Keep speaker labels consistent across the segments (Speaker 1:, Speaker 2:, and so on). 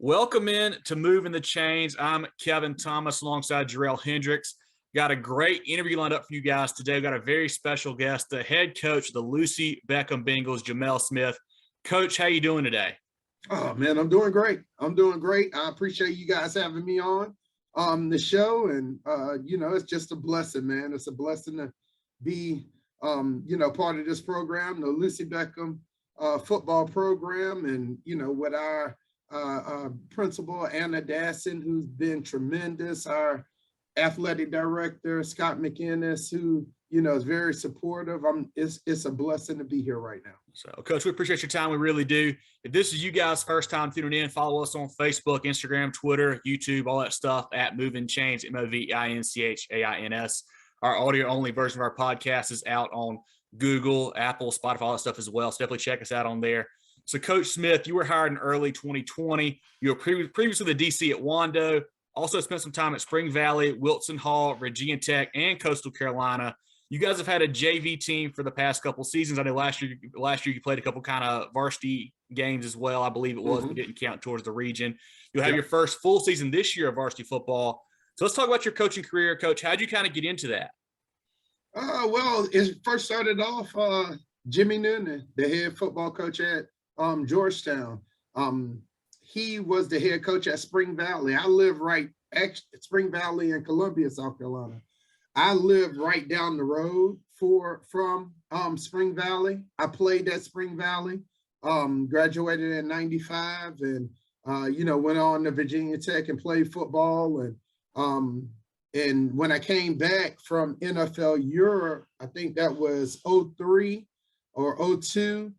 Speaker 1: Welcome in to Movin the Chains. I'm Kevin Thomas alongside Jerel Hendricks. Got a great interview lined up for you guys today. We've got a very special guest, the head coach of the Beckham Bengals, Jamel Smith. Coach, how you doing today?
Speaker 2: Oh man, I'm doing great. I appreciate you guys having me on the show, and it's just a blessing, man. It's a blessing to be part of this program, the Lucy Beckham football program, and with our principal Anna Dasson, who's been tremendous, our athletic director Scott McInnes, who is very supportive. It's a blessing to be here right now.
Speaker 1: So, Coach, we appreciate your time. We really do. If this is you guys' first time tuning in, follow us on Facebook, Instagram, Twitter, YouTube, all that stuff at Movin Chains, MOVINCHAINS. Our audio-only version of our podcast is out on Google, Apple, Spotify, all that stuff as well. So definitely check us out on there. So, Coach Smith, you were hired in early 2020. You were previously the DC at Wando. Also spent some time at Spring Valley, Wilson Hall, Virginia Tech, and Coastal Carolina. You guys have had a JV team for the past couple seasons. I know last year you played a couple kind of varsity games as well, I believe it was, but didn't count towards the region. You'll have your first full season this year of varsity football. So let's talk about your coaching career, Coach. How'd you kind of get into that?
Speaker 2: Well, it first started off Jimmy Noonan, the head football coach at Georgetown. He was the head coach at Spring Valley. I live at Spring Valley in Columbia, South Carolina. I lived right down the road from Spring Valley. I played at Spring Valley, graduated in '95, and went on to Virginia Tech and played football. And when I came back from NFL Europe, I think that was '03 or '02.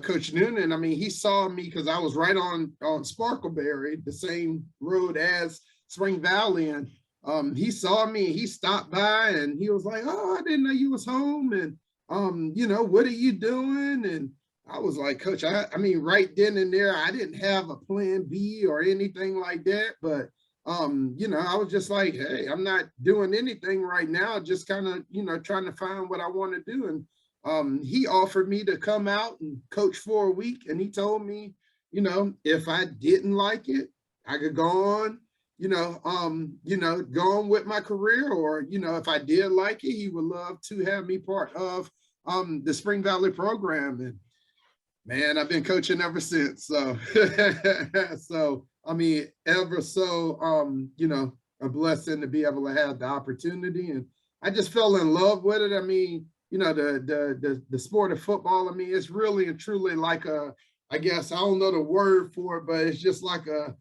Speaker 2: Coach Noonan, I mean, he saw me because I was right on Sparkleberry, the same road as Spring Valley, and he saw me, he stopped by, and he was like, "Oh, I didn't know you was home, and what are you doing?" And I was like, "Coach, I mean, right then and there, I didn't have a plan B or anything like that, but I was just like, hey, I'm not doing anything right now, just kind of, trying to find what I want to do." And he offered me to come out and coach for a week, and he told me, if I didn't like it, I could go on, go on with my career, or if I did like it, he would love to have me part of the Spring Valley program. And man, I've been coaching ever since. So so I mean, ever so a blessing to be able to have the opportunity, and I just fell in love with it. I mean, the sport of football, I mean, it's really and truly like I guess I don't know the word for it, but it's just like a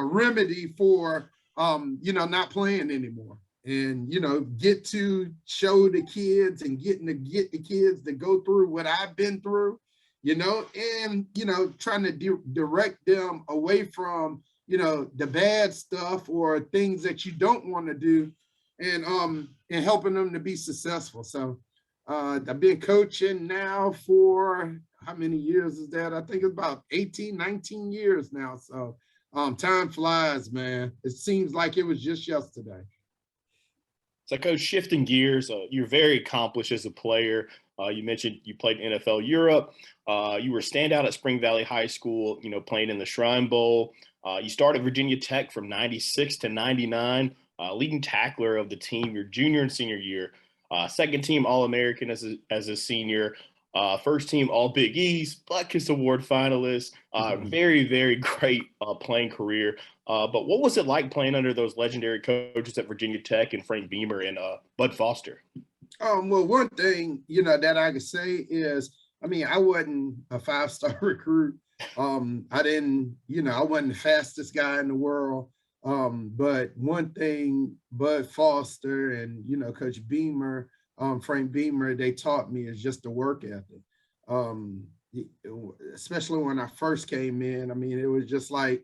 Speaker 2: remedy for not playing anyming, and get to show the kids and get the kids to go through what I've been through, and trying to direct them away from the bad stuff or things that you don't want to do, and helping them to be successful. So I've been coaching now for how many years is that? I think it's about 18, 19 years now. So time flies, man. It seems like it was just yesterday.
Speaker 3: So, Coach, shifting gears, you're very accomplished as a player. You mentioned you played in NFL Europe. You were standout at Spring Valley High School, playing in the Shrine Bowl. You started Virginia Tech from '96 to '99, leading tackler of the team your junior and senior year. Second team All-American as a senior. First team All Big East, Black Kiss Award finalist. Very, very great playing career. But what was it like playing under those legendary coaches at Virginia Tech and Frank Beamer and Bud Foster?
Speaker 2: Well, one thing, that I could say is, I mean, I wasn't a five-star recruit. I didn't, I wasn't the fastest guy in the world. But one thing Bud Foster and, Coach Beamer, Frank Beamer, they taught me is just the work ethic. Especially when I first came in, I mean, it was just like,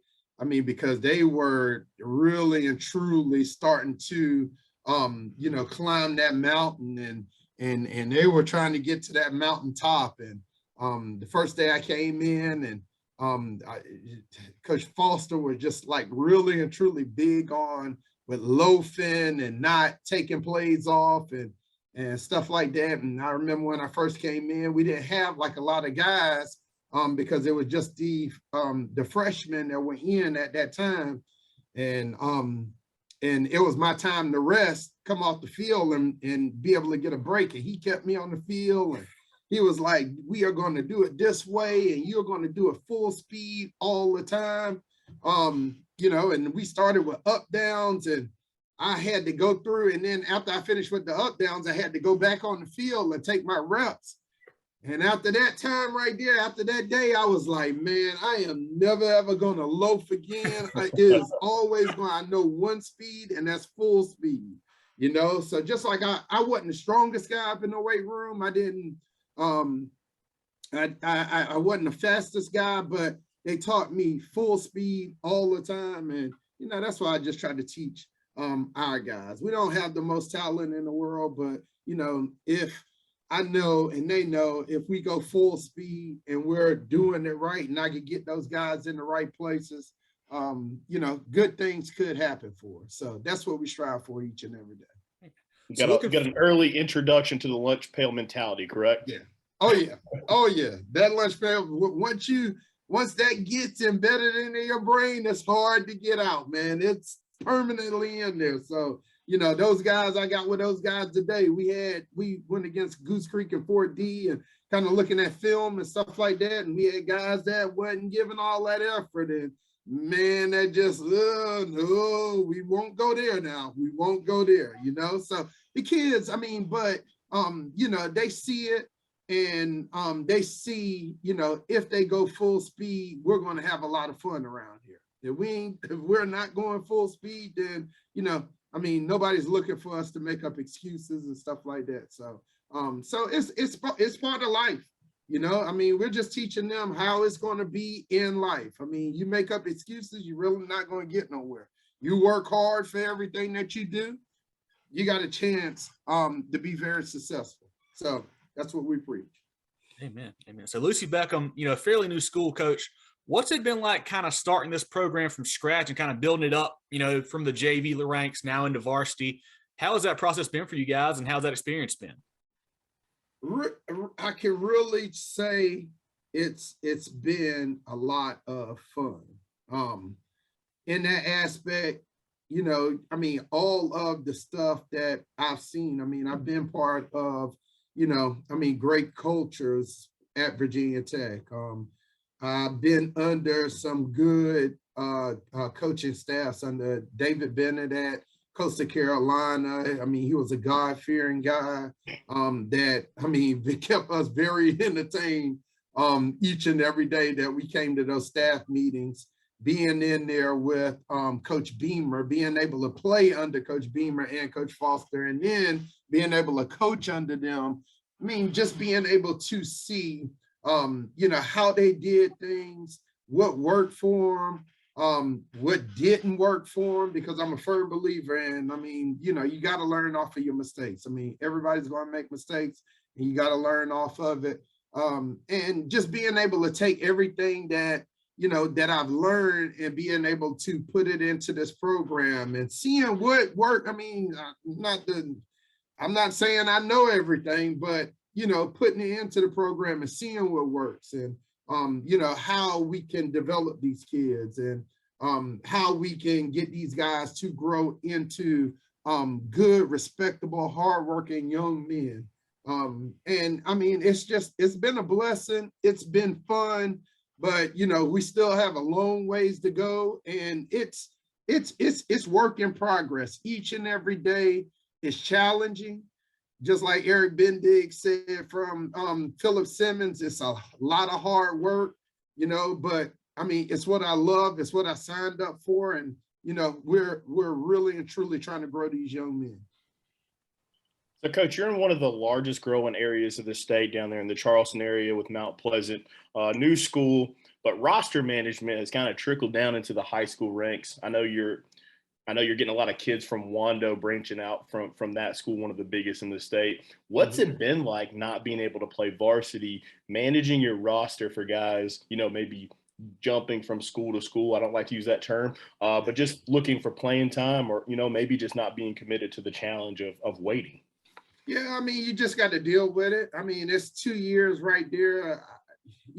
Speaker 2: because they were really and truly starting to, climb that mountain, and they were trying to get to that mountaintop. And the first day I came in, and Coach Foster was just like really and truly big on with loafing and not taking plays off and stuff like that. And I remember when I first came in, we didn't have like a lot of guys because it was just the freshmen that were in at that time. And it was my time to rest, come off the field and be able to get a break. And he kept me on the field, and he was like, we are going to do it this way, and you're going to do it full speed all the time. And we started with up downs, and I had to go through. And then after I finished with the up downs, I had to go back on the field and take my reps. And after that time right there, after that day, I was like, man, I am never, ever going to loaf again. It is always going, I know one speed, and that's full speed, So just like I wasn't the strongest guy up in the weight room. I didn't, I wasn't the fastest guy, but they taught me full speed all the time. And, that's why I just try to teach our guys. We don't have the most talent in the world, but, if I know and they know if we go full speed and we're doing it right, and I can get those guys in the right places, good things could happen for us. So that's what we strive for each and every day.
Speaker 3: You got an early introduction to the lunch pail mentality, correct?
Speaker 2: Yeah. Oh yeah. Oh yeah. That lunch pail, once that gets embedded into your brain, it's hard to get out, man. It's permanently in there. So those guys, I got with those guys today. We went against Goose Creek and 4D and kind of looking at film and stuff like that. And we had guys that wasn't giving all that effort. And man, that just, no, we won't go there now. We won't go there, So the kids, they see it, and they see, if they go full speed, we're going to have a lot of fun around here. If we're not going full speed, then, nobody's looking for us to make up excuses and stuff like that. So, it's part of life, we're just teaching them how it's going to be in life. You make up excuses, you're really not going to get nowhere. You work hard for everything that you do, you got a chance to be very successful. So that's what we preach.
Speaker 1: Amen. Amen. So Lucy Beckham, fairly new school coach. What's it been like kind of starting this program from scratch and kind of building it up, from the JV ranks now into varsity? How has that process been for you guys, and how's that experience been?
Speaker 2: I can really say it's been a lot of fun. In that aspect, all of the stuff that I've seen, I've been part of, great cultures at Virginia Tech. I've been under some good coaching staffs under David Bennett at Coastal Carolina. He was a God-fearing guy that kept us very entertained each and every day that we came to those staff meetings, being in there with Coach Beamer, being able to play under Coach Beamer and Coach Foster, and then being able to coach under them. Just being able to see how they did things, what worked for them, what didn't work for them, because I'm a firm believer in, you got to learn off of your mistakes. Everybody's going to make mistakes, and you got to learn off of it. And just being able to take everything that, that I've learned and being able to put it into this program and seeing what worked. I'm not saying I know everything, but putting it into the program and seeing what works, and how we can develop these kids, and how we can get these guys to grow into good, respectable, hardworking young men. It's been a blessing. It's been fun, but we still have a long ways to go, and it's work in progress. Each and every day is challenging. Just like Eric Bendig said from Philip Simmons, it's a lot of hard work, but it's what I love. It's what I signed up for. And, we're really and truly trying to grow these young men.
Speaker 3: So, Coach, you're in one of the largest growing areas of the state down there in the Charleston area with Mount Pleasant, new school, but roster management has kind of trickled down into the high school ranks. I know you're getting a lot of kids from Wando branching out from that school, one of the biggest in the state. What's it been like not being able to play varsity, managing your roster for guys, maybe jumping from school to school? I don't like to use that term, but just looking for playing time, or, maybe just not being committed to the challenge of waiting.
Speaker 2: Yeah, you just got to deal with it. It's 2 years right there.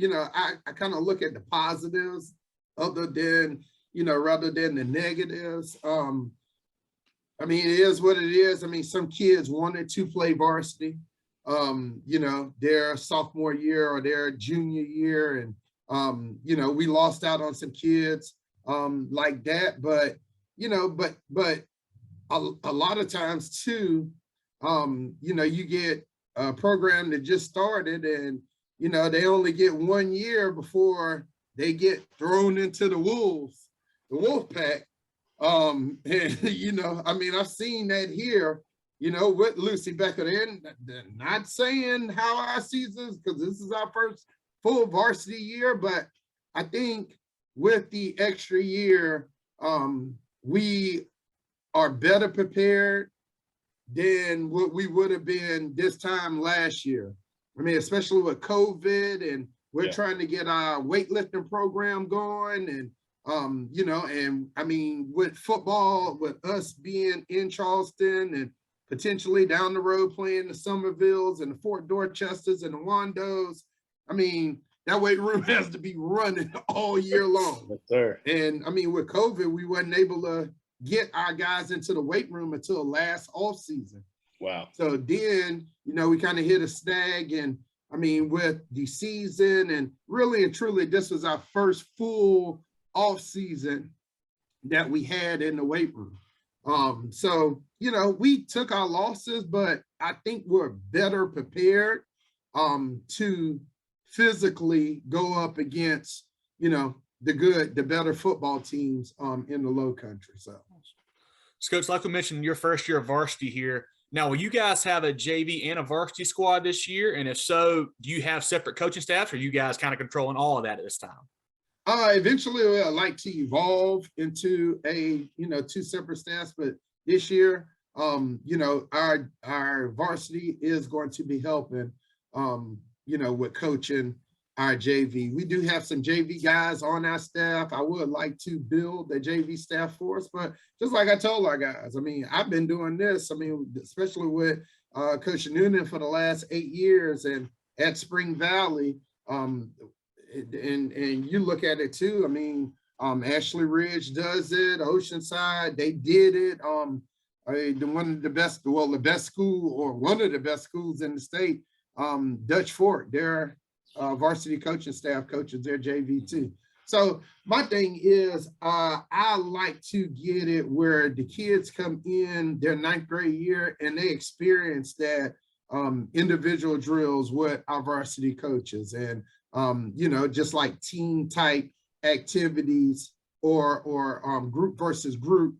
Speaker 2: I kind of look at the positives other than, rather than the negatives. I mean, it is what it is. I mean, some kids wanted to play varsity, their sophomore year or their junior year. And, we lost out on some kids like that. But, but a lot of times too, you get a program that just started and, they only get 1 year before they get thrown into the wolf pack. And, I mean, I've seen that here, with Lucy Becker. They're not saying how our seasons, because this is our first full varsity year, but I think with the extra year, we are better prepared than what we would have been this time last year. I mean, especially with COVID, and we're trying to get our weightlifting program going, and and I mean, with football, with us being in Charleston and potentially down the road playing the Somervilles and the Fort Dorchesters and the Wandos, I mean, that weight room has to be running all year long.
Speaker 3: Yes, sir.
Speaker 2: And I mean, with COVID, we wasn't able to get our guys into the weight room until last off season.
Speaker 3: Wow.
Speaker 2: So then, we kind of hit a snag, and I mean, with the season, and really and truly, this was our first full off season that we had in the weight room. So, we took our losses, but I think we're better prepared to physically go up against, the better football teams in the low country. So
Speaker 1: Coach, like we mentioned, your first year of varsity here. Now, will you guys have a JV and a varsity squad this year? And if so, do you have separate coaching staffs, or are you guys kind of controlling all of that at this time?
Speaker 2: Eventually, I'd like to evolve into a, 2 separate staffs, but this year, our varsity is going to be helping, with coaching our JV. We do have some JV guys on our staff. I would like to build the JV staff for us, but just like I told our guys, I mean, I've been doing this, I mean, especially with Coach Noonan for the last 8 years, and at Spring Valley, and you look at it too. I mean, Ashley Ridge does it, Oceanside, they did it. One of the best, the best school, or one of the best schools in the state, Dutch Fork, their varsity coaching staff coaches their JV too. So my thing is, I like to get it where the kids come in their 9th grade year and they experience that individual drills with our varsity coaches, and just like team type activities or group versus group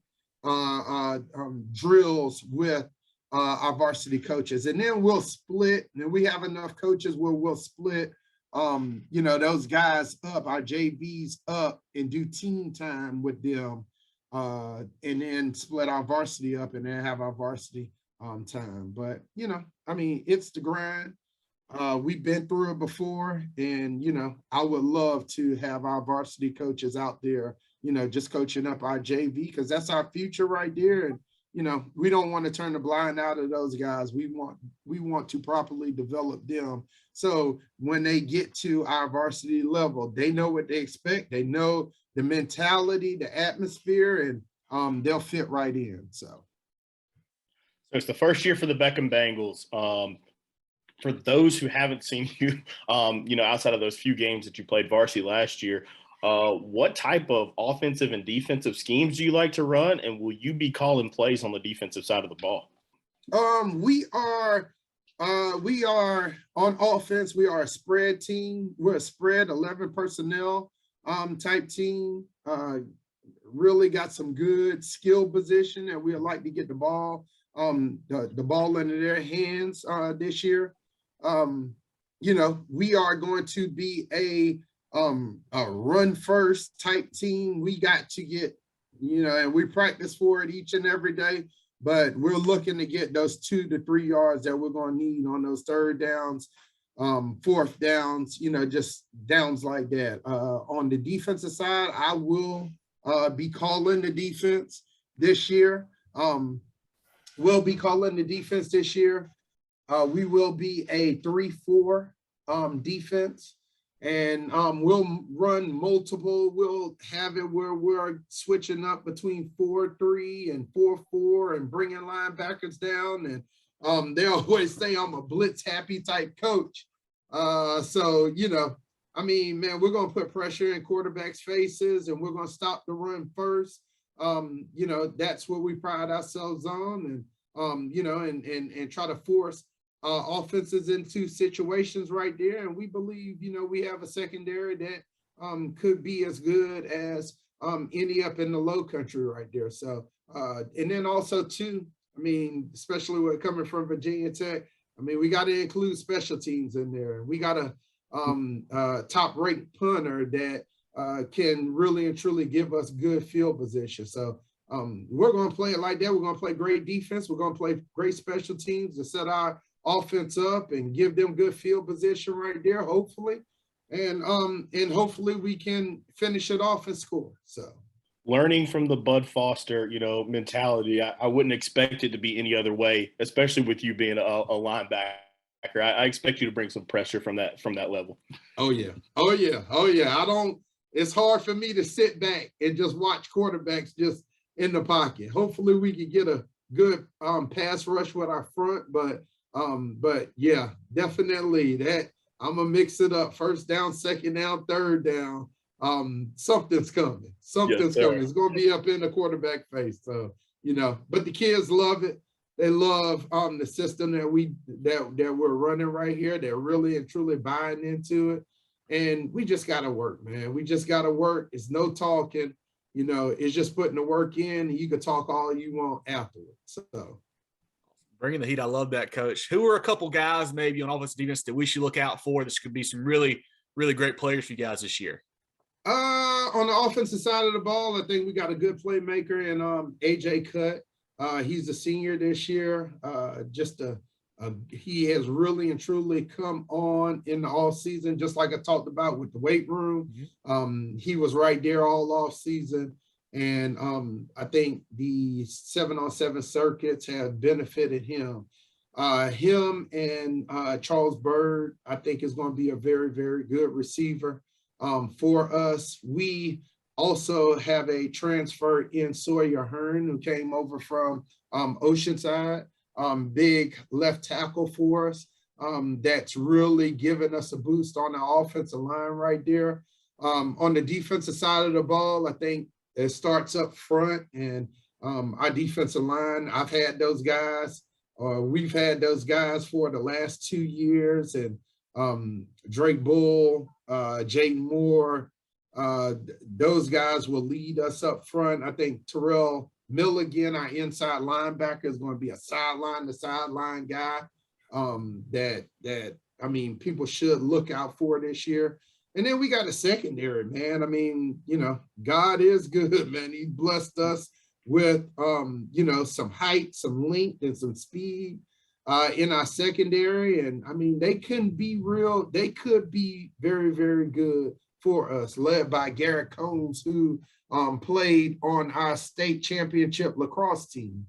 Speaker 2: drills with our varsity coaches. And then we'll split, and we have enough coaches where we'll split those guys up, our JVs up, and do team time with them, and then split our varsity up and then have our varsity time. But I mean, it's the grind. We've been through it before, and I would love to have our varsity coaches out there, just coaching up our JV, because that's our future right there. And we don't want to turn the blind eye to those guys. We want to properly develop them, so when they get to our varsity level, they know what they expect. They know the mentality, the atmosphere, and they'll fit right in. So
Speaker 3: it's the first year for the Beckham Bengals. For those who haven't seen you, outside of those few games that you played varsity last year, what type of offensive and defensive schemes do you like to run, and will you be calling plays on the defensive side of the ball?
Speaker 2: We are on offense. We are a spread team. We're a spread 11 personnel type team. Really got some good skill position, and we would like to get the ball into their hands this year. We are going to be a run first type team. We got to get, and we practice for it each and every day, but we're looking to get those 2 to 3 yards that we're going to need on those 3rd downs, 4th downs, just downs like that. On the defensive side, I will be calling the defense this year. We'll be calling the defense this year. We will be a 3-4 defense. And we'll run multiple. We'll have it where we're switching up between 4-3 and 4-4 and bringing linebackers down. And they always say I'm a blitz happy type coach. So, you know, I mean, man, we're going to put pressure in quarterbacks' faces and we're going to stop the run first. You know, that's what we pride ourselves on, and, you know, and try to force offenses into situations right there. And we believe, you know, we have a secondary that could be as good as any up in the low country right there. So, and then also too, I mean, especially with coming from Virginia Tech, I mean, we got to include special teams in there. We got a top-ranked punter that can really and truly give us good field position. So we're going to play it like that. We're going to play great defense. We're going to play great special teams to set our offense up and give them good field position right there, hopefully. And hopefully we can finish it off and score. So
Speaker 3: learning from the Bud Foster, you know, mentality, I wouldn't expect it to be any other way, especially with you being a linebacker. I expect you to bring some pressure from that level.
Speaker 2: Oh yeah. It's hard for me to sit back and just watch quarterbacks just in the pocket. Hopefully we can get a good pass rush with our front, but yeah, definitely that I'm gonna mix it up. First down, second down, third down. Something's coming. Something's coming. It's gonna be up in the quarterback face. So, you know, but the kids love it. They love the system that we're running right here. They're really and truly buying into it. And we just gotta work, man. We just gotta work. It's no talking, you know, it's just putting the work in, and you can talk all you want afterwards. So
Speaker 1: bringing the heat. I love that, Coach. Who are a couple guys maybe on offense defense that we should look out for? This could be some really, really great players for you guys this year.
Speaker 2: On the offensive side of the ball, I think we got a good playmaker in AJ Cut. He's a senior this year. He has really and truly come on in the off season, just like I talked about with the weight room. He was right there all off season. And I think the 7-on-7 circuits have benefited him. Him and Charles Bird, I think, is going to be a very, very good receiver for us. We also have a transfer in Sawyer Hearn, who came over from Oceanside, big left tackle for us. That's really given us a boost on the offensive line right there. On the defensive side of the ball, I think it starts up front, and our defensive line, I've had those guys, we've had those guys for the last 2 years, and Drake Bull, Jaden Moore, those guys will lead us up front. I think Terrell Milligan, our inside linebacker, is going to be a sideline to sideline guy that I mean, people should look out for this year. And then we got a secondary, man. I mean, you know, God is good, man. He blessed us with, you know, some height, some length, and some speed in our secondary. And I mean, they could be very, very good for us, led by Garrett Combs, who played on our state championship lacrosse team.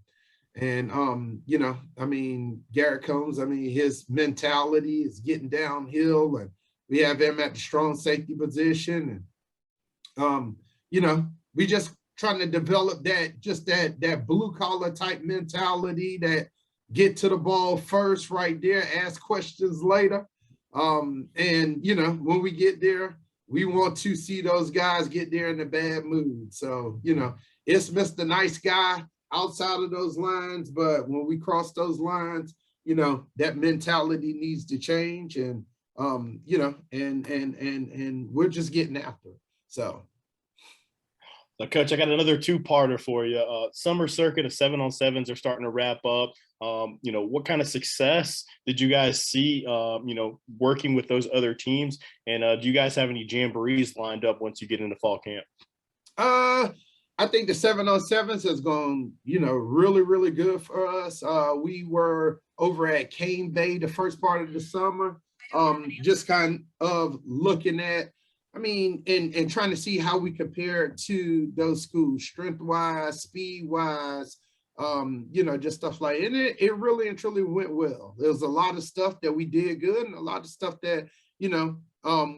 Speaker 2: And, you know, I mean, Garrett Combs, I mean, his mentality is getting downhill, and we have him at the strong safety position. And, you know, we just trying to develop that blue collar type mentality, that get to the ball first right there, ask questions later. And, you know, when we get there, we want to see those guys get there in a bad mood. So, you know, it's Mr. Nice Guy outside of those lines, but when we cross those lines, you know, that mentality needs to change. And, you know, and we're just getting after it. So,
Speaker 3: Coach, I got another two-parter for you. Summer circuit of 7-on-7s are starting to wrap up. You know, what kind of success did you guys see, you know, working with those other teams? And do you guys have any jamborees lined up once you get into fall camp?
Speaker 2: I think the 7-on-7s has gone, you know, really, really good for us. We were over at Cane Bay the first part of the summer, just kind of looking at, I mean, and trying to see how we compare to those schools, strength-wise, speed-wise, you know, just stuff like, and it really and truly went well. There was a lot of stuff that we did good, and a lot of stuff that, you know,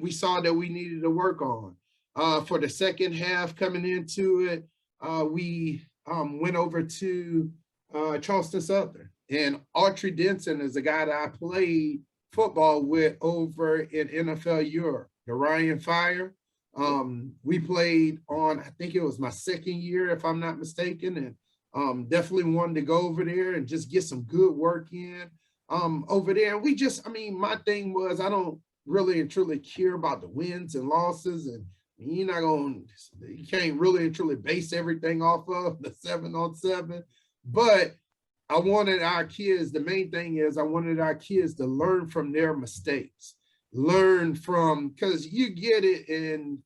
Speaker 2: we saw that we needed to work on. For the second half coming into it, we went over to Charleston Southern, and Autry Denson is a guy that I played football with over in NFL Europe, the Ryan Fire. We played on, I think it was my second year, if I'm not mistaken, and definitely wanted to go over there and just get some good work in over there. And we just, I mean, my thing was, I don't really and truly care about the wins and losses, and you can't really and truly base everything off of the 7-on-7. But I wanted our kids, the main thing is I wanted our kids to learn from their mistakes, learn from, because you get it, and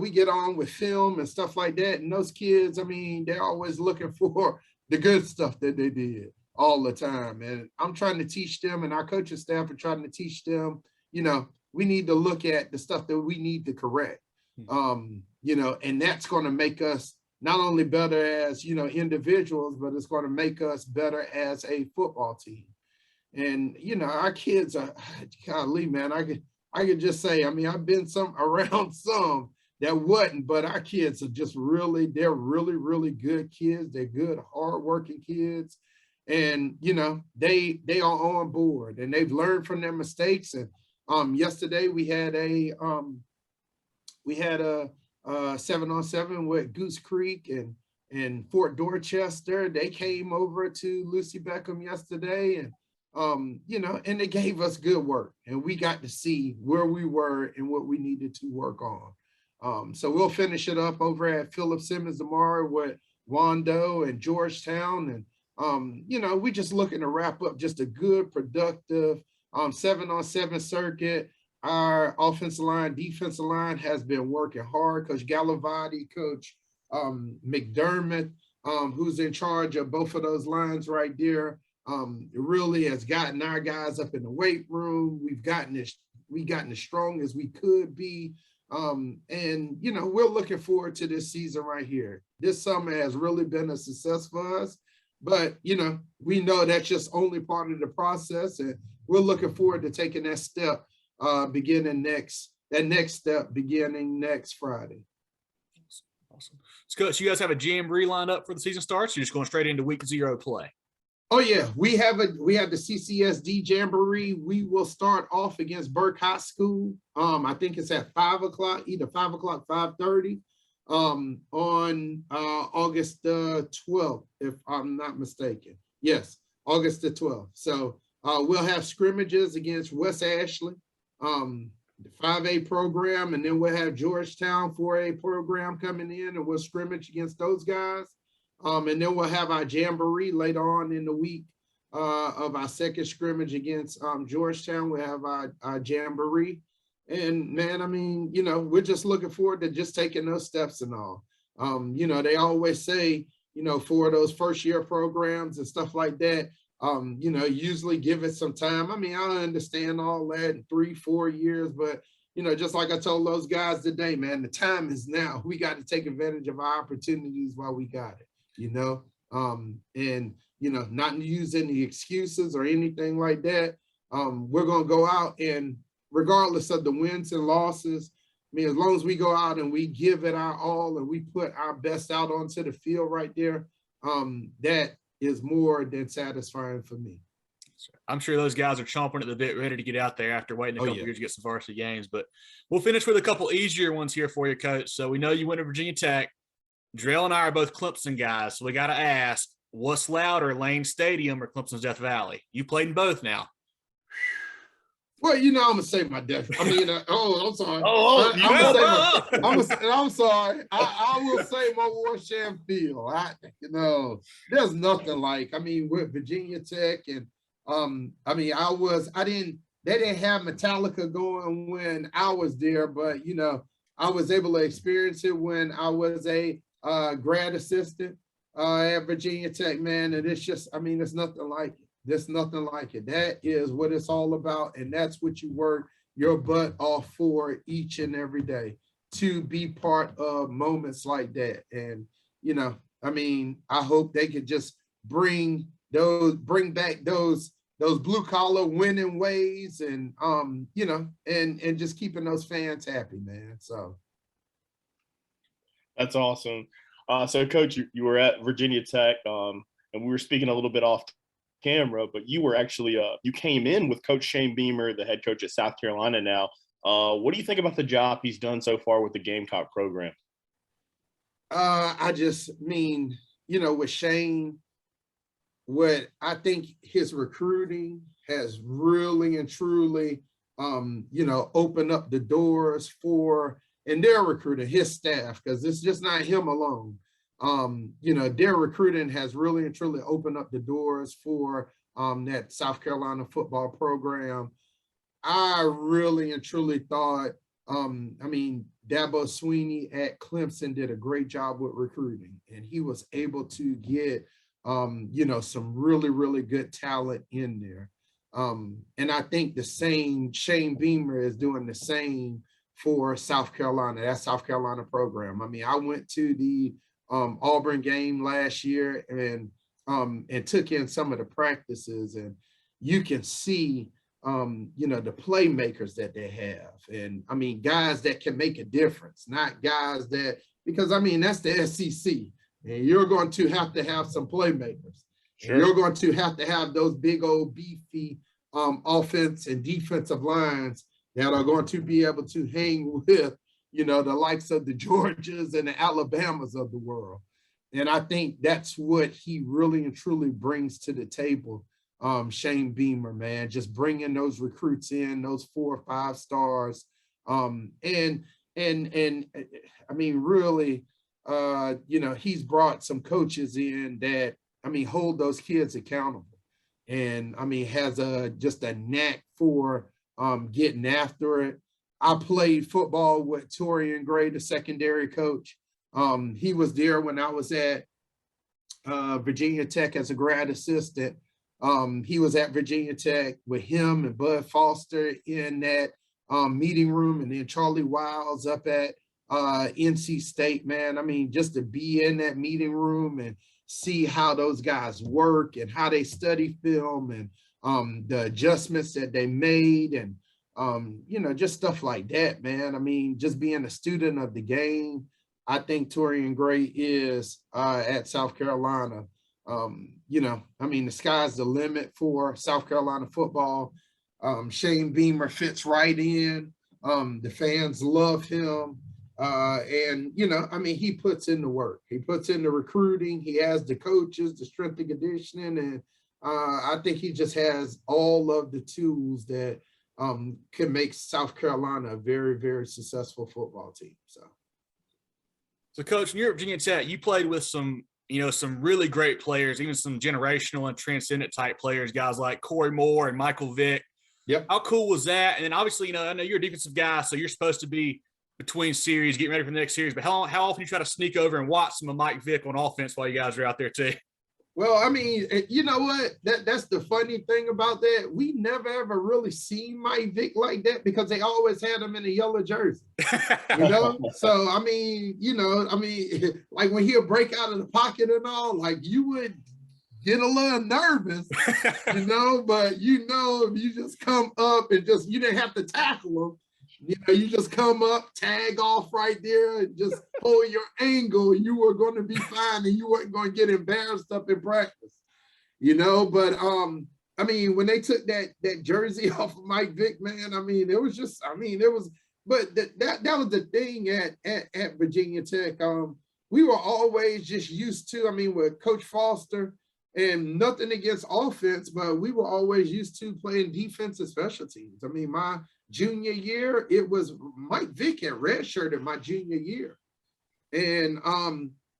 Speaker 2: we get on with film and stuff like that, and those kids, I mean, they're always looking for the good stuff that they did all the time. And I'm trying to teach them, and our coaching staff are trying to teach them, we need to look at the stuff that we need to correct. And that's going to make us not only better as, individuals, but it's going to make us better as a football team. And, our kids are, golly, man, I could just say, I mean, I've been around some that wasn't, but our kids are just they're really, really good kids. They're good, hardworking kids. And, they are on board, and they've learned from their mistakes. And yesterday we had a 7-on-7 with Goose Creek and Fort Dorchester. They came over to Lucy Beckham yesterday, and and they gave us good work, and we got to see where we were and what we needed to work on. So we'll finish it up over at Philip Simmons tomorrow with Wando and Georgetown, and we just looking to wrap up just a good, productive 7-on-7 circuit. Our offensive line, defensive line has been working hard. Coach Gallavati, Coach McDermott, who's in charge of both of those lines right there, really has gotten our guys up in the weight room. We've gotten as strong as we could be. And we're looking forward to this season right here. This summer has really been a success for us, but we know that's just only part of the process, and we're looking forward to taking that step beginning next Friday.
Speaker 1: Awesome. So, Coach, you guys have a jamboree lined up for the season starts? You're just going straight into week 0 play?
Speaker 2: Oh yeah, we have the CCSD jamboree. We will start off against Burke High School. I think it's at 5 o'clock, either 5 o'clock, 5:30, on August the 12th, if I'm not mistaken. Yes, August the 12th. So we'll have scrimmages against West Ashley, the 5A program, and then we'll have Georgetown 4A program coming in, and we'll scrimmage against those guys. And then we'll have our jamboree later on in the week of our second scrimmage against Georgetown. We'll have our jamboree. And man, I mean, we're just looking forward to just taking those steps and all. They always say, for those first year programs and stuff like that, usually give it some time. I mean, I understand all that in 3-4 years, but just like I told those guys today, man, the time is now. We got to take advantage of our opportunities while we got it, not use any excuses or anything like that. We're going to go out, and regardless of the wins and losses, I mean, as long as we go out and we give it our all and we put our best out onto the field right there, that is more than satisfying for me.
Speaker 1: I'm sure those guys are chomping at the bit, ready to get out there after waiting a couple years to get some varsity games. But we'll finish with a couple easier ones here for you, Coach. So we know you went to Virginia Tech. Jerel and I are both Clemson guys, so we got to ask, what's louder, Lane Stadium or Clemson's Death Valley? You played in both now.
Speaker 2: Well, I'm gonna say my death. I mean, I'm sorry. I'm sorry. I will say my Warsham Field. There's nothing like. I mean, with Virginia Tech, and they didn't have Metallica going when I was there, but I was able to experience it when I was a grad assistant at Virginia Tech, man. And it's just, there's nothing like it. There's nothing like it. That is what it's all about. And that's what you work your butt off for each and every day, to be part of moments like that. And, I hope they could just bring back those those blue collar winning ways, and you know, and just keeping those fans happy, man. So
Speaker 3: that's awesome. So Coach, you were at Virginia Tech, and we were speaking a little bit off camera, but you were actually you came in with Coach Shane Beamer, the head coach at South Carolina now. What do you think about the job he's done so far with the Gamecock program?
Speaker 2: I just mean, you know, with Shane, what I think his recruiting has really and truly, you know, opened up the doors for, and their recruiting, his staff, because it's just not him alone. You know, their recruiting has really and truly opened up the doors for that South Carolina football program. I really and truly thought, I mean, Dabo Sweeney at Clemson did a great job with recruiting, and he was able to get, you know, some really, really good talent in there. And I think the same, Shane Beamer is doing the same for South Carolina, that South Carolina program. I mean, I went to the Auburn game last year and took in some of the practices, and you can see, you know, the playmakers that they have. And I mean, guys that can make a difference, not guys that, because I mean, that's the SEC, and you're going to have some playmakers. Sure. And you're going to have those big old beefy offense and defensive lines that are going to be able to hang with, you know, the likes of the Georgias and the Alabamas of the world. And I think that's what he really and truly brings to the table. Shane Beamer, man, just bringing those recruits in, those 4 or 5 stars. And I mean, really, you know, he's brought some coaches in that, I mean, hold those kids accountable. And I mean, has just a knack for getting after it. I played football with Torian Gray, the secondary coach. He was there when I was at Virginia Tech as a grad assistant. He was at Virginia Tech with him and Bud Foster in that meeting room, and then Charlie Wiles up at NC State, man. I mean, just to be in that meeting room and see how those guys work and how they study film and the adjustments that they made, and you know, just stuff like that, man. I mean, just being a student of the game, I think Torian Gray is at South Carolina. You know, I mean, the sky's the limit for South Carolina football. Shane Beamer fits right in. The fans love him. And, you know, I mean, he puts in the work. He puts in the recruiting. He has the coaches, the strength and conditioning. And I think he just has all of the tools that can make South Carolina a very, very successful football team. So,
Speaker 1: Coach, when you're at Virginia Tech, you played with some, you know, some really great players, even some generational and transcendent type players, guys like Corey Moore and Michael Vick.
Speaker 2: Yep.
Speaker 1: How cool was that? And then obviously, you know, I know you're a defensive guy, so you're supposed to be between series, getting ready for the next series. But how often you try to sneak over and watch some of Mike Vick on offense while you guys are out there too?
Speaker 2: Well, I mean, you know what? That's the funny thing about that. We never ever really seen Mike Vick like that because they always had him in a yellow jersey. You know? So I mean, you know, I mean, like when he'll break out of the pocket and all, like you would get a little nervous, you know, but you know, if you just come up and just, you didn't have to tackle him. You know, you just come up, tag off right there, and just hold your angle. You were going to be fine, and you weren't going to get embarrassed up in practice. You know, but I mean, when they took that jersey off of Mike Vick, man, I mean, it was just, I mean, it was. But that was the thing at Virginia Tech. We were always just used to, I mean, with Coach Foster, and nothing against offense, but we were always used to playing defense and special teams. I mean, my junior year, it was Mike Vick had redshirted my junior year. And,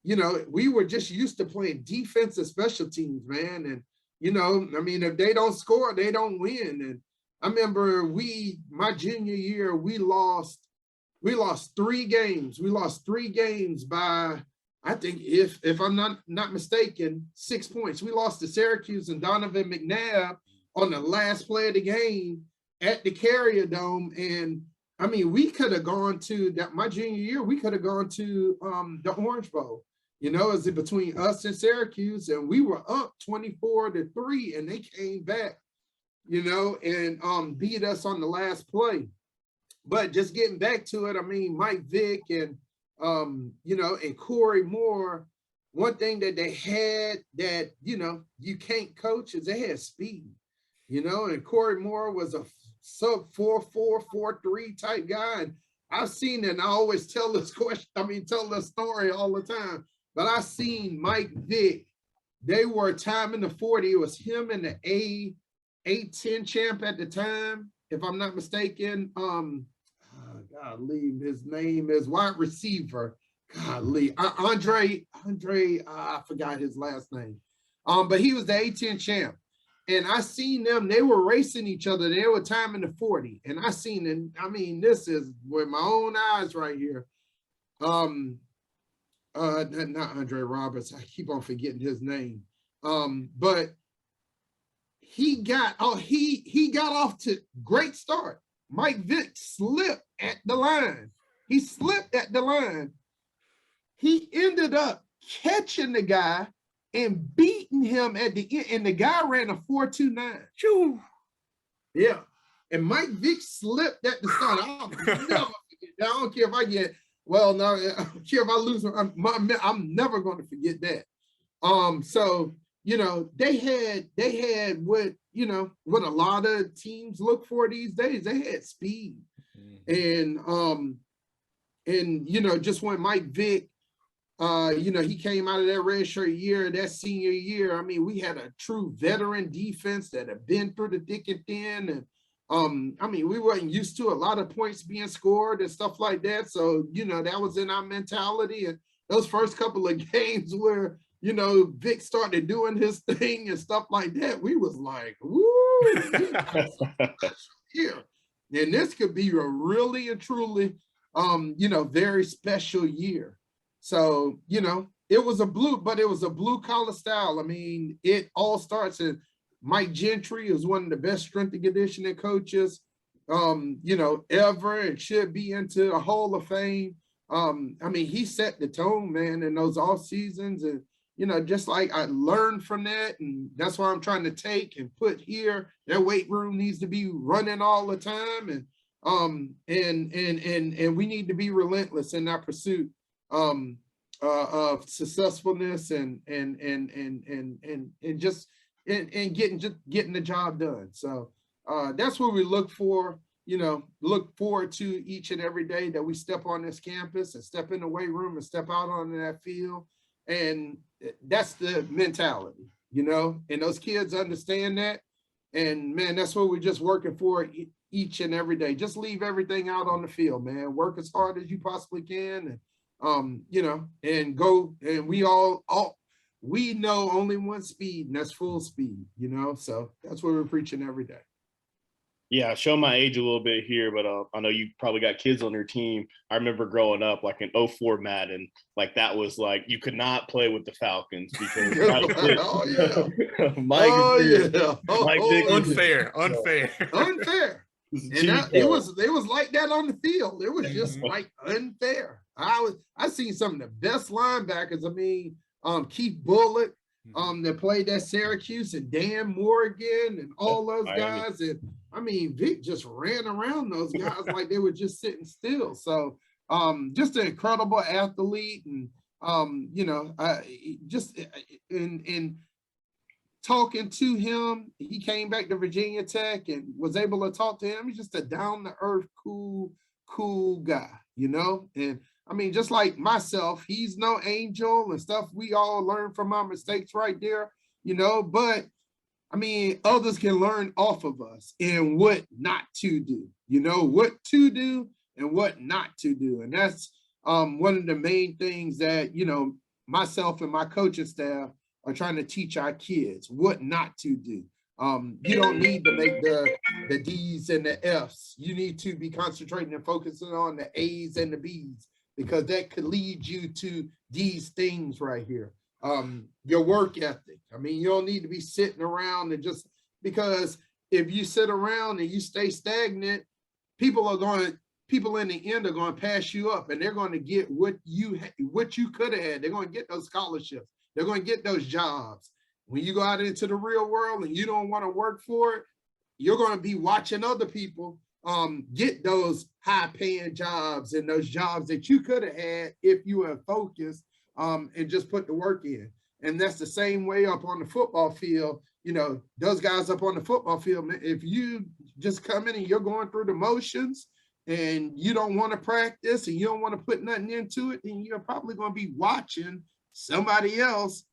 Speaker 2: you know, we were just used to playing defense and special teams, man. And, you know, I mean, if they don't score, they don't win. And I remember my junior year, we lost 3 games. We lost 3 games by, I think, if I'm not mistaken, 6 points. We lost to Syracuse and Donovan McNabb on the last play of the game at the Carrier Dome. And I mean, we could have gone to that my junior year, we could have gone to the Orange Bowl. You know, is it between us and Syracuse, and we were up 24-3, and they came back and beat us on the last play. But just getting back to it, I mean, Mike Vick and and Corey Moore, one thing that they had that, you can't coach is they had speed, and Corey Moore was a sub 4.4, 4.3 type guy. And I've seen it, and I always tell this tell this story all the time. But I seen Mike Vick. They were a time in the 40. It was him and the A10 champ at the time, if I'm not mistaken. Golly, his name is wide receiver. Golly, Andre, I forgot his last name. But he was the A10 champ. And I seen them, they were racing each other. They were time in the 40. And I seen it, I mean, this is with my own eyes right here. Not Andre Roberts. I keep on forgetting his name. But he got off to great start. Mike Vick slipped at the line. He slipped at the line. He ended up catching the guy and beating him at the end. And the guy ran a 4.29. Yeah. And Mike Vick slipped at the start. I'll never forget. I don't care if I get, well, no, I don't care if I lose. I'm never going to forget that. So, they had what a lot of teams look for these days. They had speed. And just when Mike Vick, he came out of that redshirt year, that senior year, I mean, we had a true veteran defense that had been through the thick and thin. And we wasn't used to a lot of points being scored and stuff like that. So, that was in our mentality. And those first couple of games where, Vic started doing his thing and stuff like that, we was like, woo, here. And this could be a really and truly, very special year. So, it was a blue collar style. I mean, it all starts in Mike Gentry is one of the best strength and conditioning coaches, ever, and should be into the Hall of Fame. He set the tone, man, in those off seasons. And, just like I learned from that, and that's why I'm trying to take and put here. That weight room needs to be running all the time. And we need to be relentless in our pursuit of successfulness and getting the job done. So that's what we look for, look forward to each and every day that we step on this campus and step in the weight room and step out onto that field. And that's the mentality, and those kids understand that. And man, that's what we're just working for each and every day. Just leave everything out on the field, man. Work as hard as you possibly can. And, and go, and we know only one speed, and that's full speed, so that's what we're preaching every day.
Speaker 3: Yeah, show my age a little bit here, but I know you probably got kids on your team. I remember growing up, like in 04 Madden, like that was like you could not play with the Falcons because
Speaker 2: unfair. And it was like that on the field. It was just like unfair. I seen some of the best linebackers. I mean, Keith Bullock, that played at Syracuse, and Dan Morgan and all those guys. And I mean, Vic just ran around those guys like they were just sitting still. So just an incredible athlete. And in talking to him, he came back to Virginia Tech and was able to talk to him. He's just a down-to-earth, cool guy, And I mean, just like myself, he's no angel and stuff. We all learn from our mistakes right there, but I mean, others can learn off of us and what not to do, what to do and what not to do. And that's one of the main things that, myself and my coaching staff are trying to teach our kids what not to do. You don't need to make the D's and the F's. You need to be concentrating and focusing on the A's and the B's, because that could lead you to these things right here. Your work ethic. I mean, you don't need to be sitting around and just, because if you sit around and you stay stagnant, people in the end are going to pass you up, and they're going to get what you could have had. They're going to get those scholarships. They're going to get those jobs. When you go out into the real world and you don't want to work for it, you're going to be watching other people get those high paying jobs and those jobs that you could have had if you were focused and just put the work in. And that's the same way up on the football field. You know, those guys up on the football field, if you just come in and you're going through the motions and you don't want to practice and you don't want to put nothing into it, then you're probably going to be watching somebody else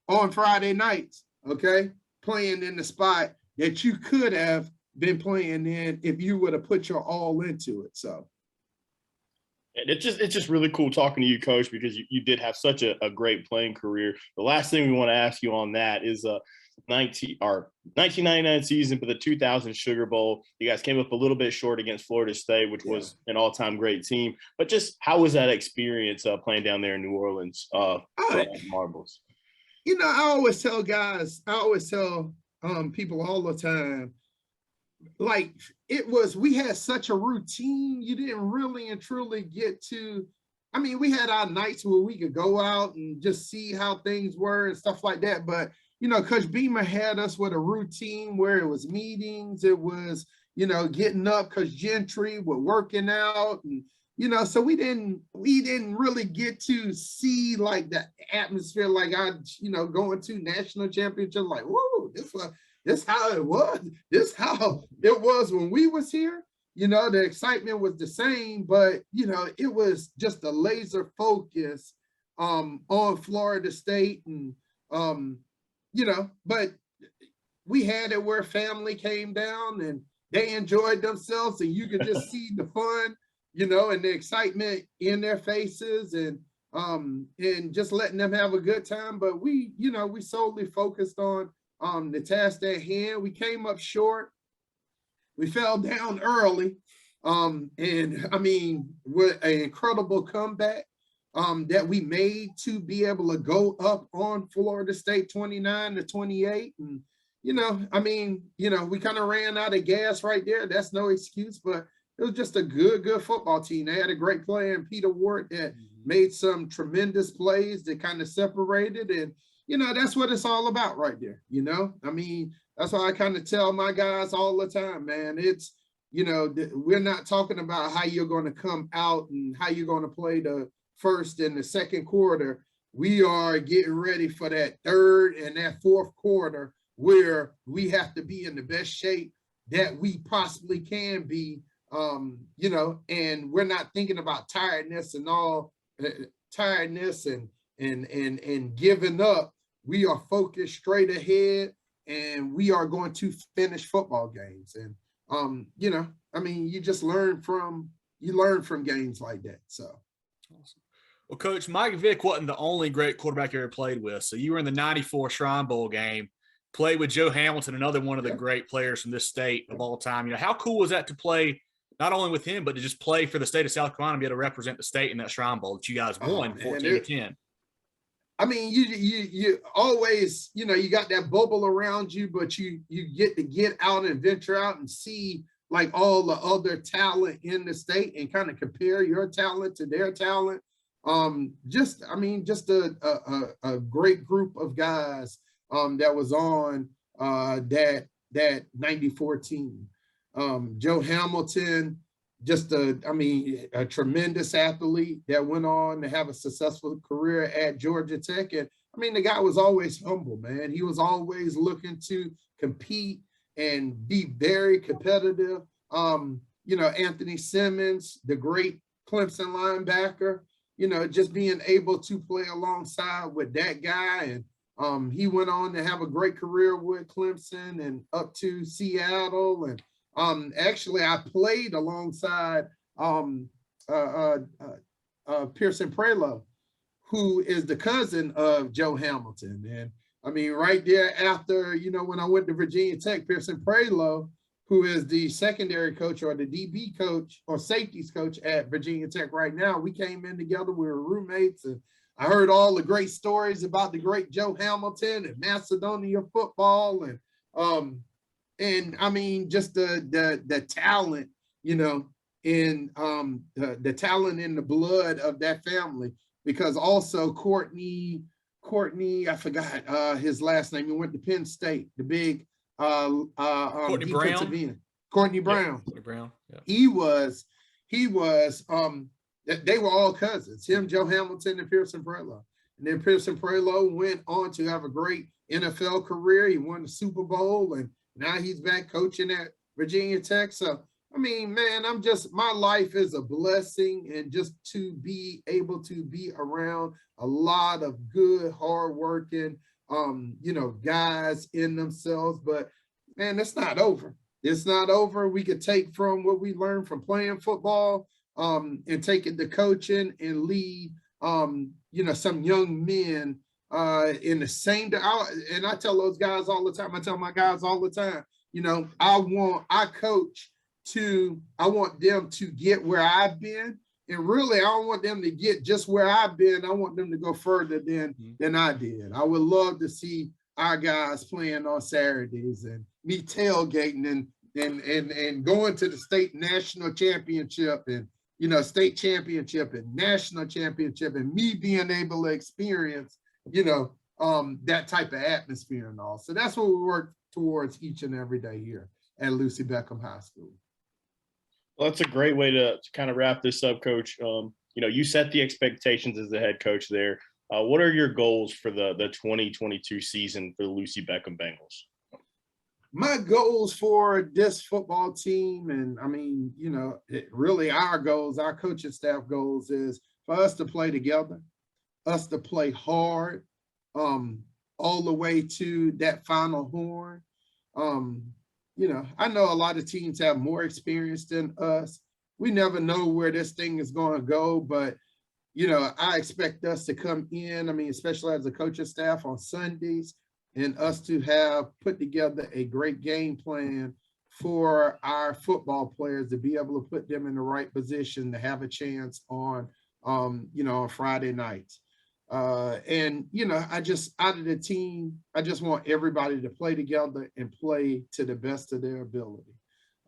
Speaker 2: on Friday nights, okay, playing in the spot that you could have been playing in if you would have put your all into it. So
Speaker 3: it's just really cool talking to you, Coach, because you did have such a great playing career. The last thing we want to ask you on that is 1999 season for the 2000 Sugar Bowl. You guys came up a little bit short against Florida State, which was an all-time great team. But just how was that experience playing down there in New Orleans for Marbles?
Speaker 2: You know, I always tell people all the time, like we had such a routine, you didn't really and truly get to, I mean, we had our nights where we could go out and just see how things were and stuff like that. But, you know, Coach Beamer had us with a routine where it was meetings, it was, you know, getting up, Coach Gentry were working out, and, you know, so we didn't really get to see like the atmosphere, like going to national championship, like, whoa, this how it was. This how it was when we was here. You know, the excitement was the same, but, you know, it was just a laser focus on Florida State. And, you know, but we had it where family came down and they enjoyed themselves, and you could just see the fun, you know, and the excitement in their faces, and just letting them have a good time. But we solely focused on the task at hand. We came up short. We fell down early. And I mean, what an incredible comeback that we made to be able to go up on Florida State 29-28. And, you know, I mean, you know, we kind of ran out of gas right there. That's no excuse, but it was just a good football team. They had a great player in Peter Ward that made some tremendous plays that kind of separated. And, you know, that's what it's all about right there. You know, I mean, that's why I kind of tell my guys all the time, man, it's, you know, we're not talking about how you're going to come out and how you're going to play the first and the second quarter. We are getting ready for that third and that fourth quarter where we have to be in the best shape that we possibly can be, you know, and we're not thinking about tiredness and giving up. We are focused straight ahead, and we are going to finish football games. And, you know, I mean, you just learn from games like that. So.
Speaker 1: Awesome. Well, Coach, Mike Vick wasn't the only great quarterback you ever played with. So you were in the 94 Shrine Bowl game, played with Joe Hamilton, another one of the great players from this state of all time. You know, how cool was that to play not only with him, but to just play for the state of South Carolina and be able to represent the state in that Shrine Bowl that you guys won 14-10?
Speaker 2: I mean, you always, you know, you got that bubble around you, but you get to get out and venture out and see like all the other talent in the state and kind of compare your talent to their talent. Just a great group of guys that was on that 94 team. Joe Hamilton, just a tremendous athlete that went on to have a successful career at Georgia Tech. And I mean, the guy was always humble, man. He was always looking to compete and be very competitive. You know, Anthony Simmons, the great Clemson linebacker, you know, just being able to play alongside with that guy. And he went on to have a great career with Clemson and up to Seattle. And actually, I played alongside Pearson Prelo, who is the cousin of Joe Hamilton. And I mean, right there after, you know, when I went to Virginia Tech, Pearson Prelo, who is the secondary coach or the DB coach or safeties coach at Virginia Tech right now, we came in together. We were roommates, and I heard all the great stories about the great Joe Hamilton and Macedonia football. And I mean, just the talent, you know, in the talent in the blood of that family, because also Courtney, I forgot his last name. He went to Penn State, the big
Speaker 1: Courtney
Speaker 2: defensive
Speaker 1: Brown.
Speaker 2: end, Courtney Brown.
Speaker 1: Courtney Brown. Yeah.
Speaker 2: He was they were all cousins, him, Joe Hamilton, and Pearson Prelo. And then Pearson Prelo went on to have a great NFL career. He won the Super Bowl, and now he's back coaching at Virginia Tech. So, I mean, man, my life is a blessing, and just to be able to be around a lot of good, hardworking, guys in themselves. But, man, it's not over. It's not over. We could take from what we learned from playing football and take it to coaching and lead, some young men in the same. And I tell those guys all the time. I tell my guys all the time. I want them to get where I've been, and really, I don't want them to get just where I've been. I want them to go further than I did. I would love to see our guys playing on Saturdays and me tailgating and going to the state national championship and state championship and national championship, and me being able to experience that type of atmosphere and all. So that's what we work towards each and every day here at Lucy Beckham High School.
Speaker 3: Well, that's a great way to kind of wrap this up, Coach. You set the expectations as the head coach there. What are your goals for the 2022 season for the Lucy Beckham Bengals?
Speaker 2: My goals for this football team, and I mean, really our goals, our coaching staff goals, is for us to play together, us to play hard, all the way to that final horn. I know a lot of teams have more experience than us. We never know where this thing is going to go, but I expect us to come in, especially as a coaching staff on Sundays, and us to have put together a great game plan for our football players to be able to put them in the right position to have a chance on Friday nights. I just, out of the team, I just want everybody to play together and play to the best of their ability.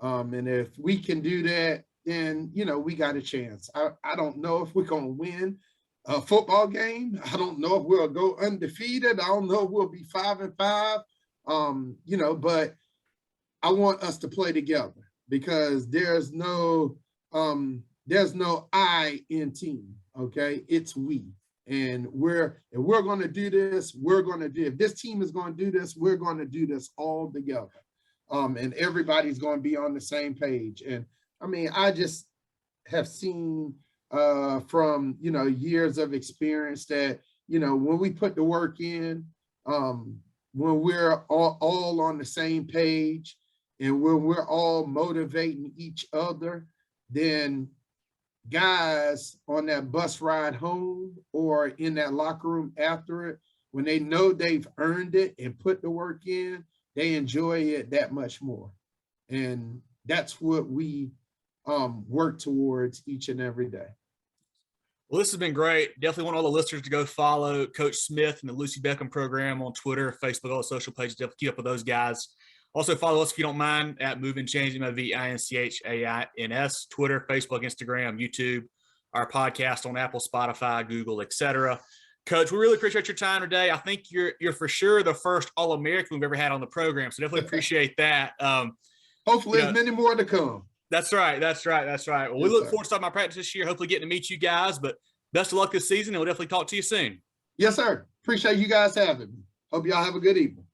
Speaker 2: And if we can do that, then, we got a chance. I don't know if we're going to win a football game. I don't know if we'll go undefeated. I don't know if we'll be 5-5, but I want us to play together, because there's no I in team. Okay. It's we, and we're going to do this. If this team is going to do this, we're going to do this all together. And everybody's going to be on the same page. And I just have seen from, years of experience that, when we put the work in, when we're all on the same page, and when we're all motivating each other, then guys on that bus ride home or in that locker room after it, when they know they've earned it and put the work in, they enjoy it that much more. And that's what we work towards each and every day.
Speaker 1: Well, this has been great. Definitely want all the listeners to go follow Coach Smith and the Lucy Beckham program on Twitter, Facebook, all the social pages. Definitely keep up with those guys. Also follow us, if you don't mind, at Movin the Chains, MOVINCHAINS, Twitter, Facebook, Instagram, YouTube, our podcast on Apple, Spotify, Google, etc. Coach, we really appreciate your time today. I think you're for sure the first All-American we've ever had on the program, so definitely appreciate that.
Speaker 2: Hopefully there's many more to come.
Speaker 1: That's right. Well, we look forward to starting my practice this year, hopefully getting to meet you guys, but best of luck this season, and we'll definitely talk to you soon.
Speaker 2: Yes, sir. Appreciate you guys having me. Hope y'all have a good evening.